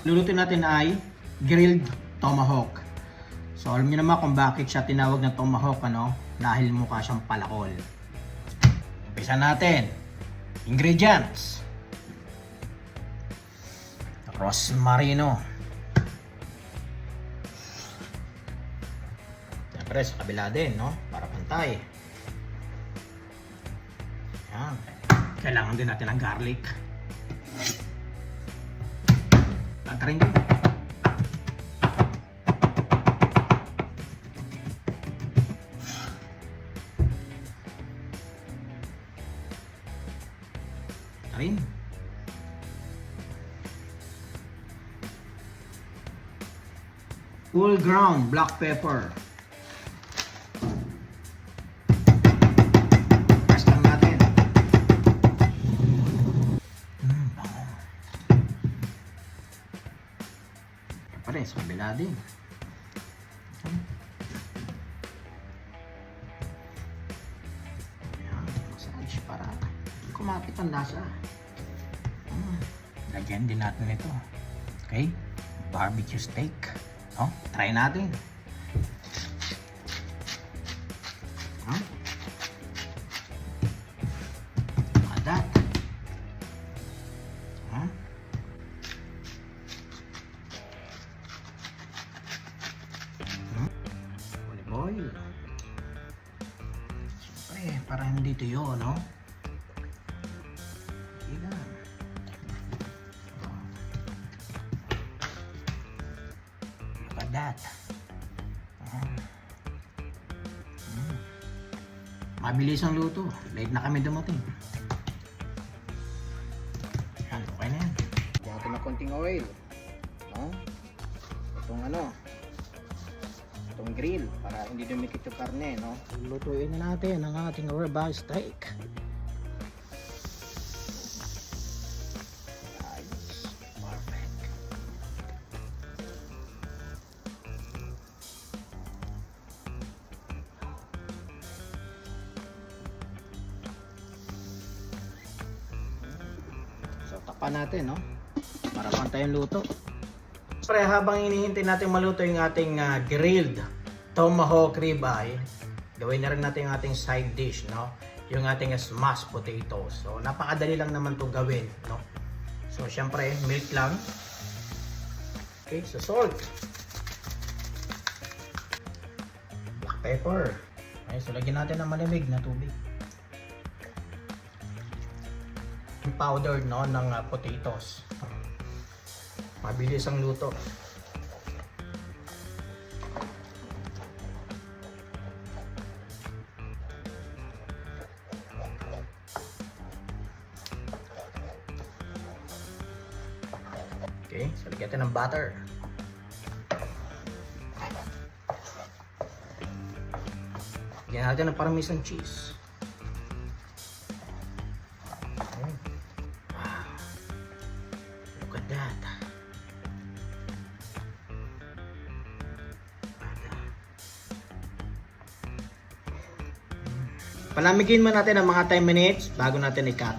Lulutuin natin ay grilled tomahawk. So alam niyo naman kung bakit siya tinawag na tomahawk, ano? Dahil mukha siyang palakol. Umpisa natin. Ingredients: rosmarino. Siyempre sa kabila din, no? Para pantay. Yan. Kailangan din natin ng garlic. Tatarin din. Tatarin. Full ground black pepper. Press lang natin. Bango. Pare, sa kabila din. Ayan, massage para kumapit ang lasa. Lagyan din natin ito. Okay? Barbecue steak. Oh, try natin. That. Olive oil. Siyempre, para hindi tuyo, no? Ilan. Look at that. Mabilis ang luto. Late na kami dumating. Yan, okay na yan. Lagyan natin ng konting oil. Itong grill para hindi dumikit yung karne, no? Lutuin na natin ang ating ribeye steak. Nice. Perfect. So, tapan natin, no? Para pantay ang luto. Pre, habang hinihintay natin maluto yung ating grilled tomahawk ribeye, gawin na rin natin yung ating side dish, no? Yung ating mashed potatoes. So, napakadali lang naman to gawin, no? So, syempre, milk lang. Okay, so salt. Black pepper. Okay, so lagyan natin ng malamig na tubig. Yung powder, no, ng potatoes. Mabilis ang luto. Okay, so lagyan natin ng butter. Lagyan natin ng parmesan cheese. Okay. Wow. Look at that. Palamigin mo natin ng mga 10 minutes bago natin i-cut.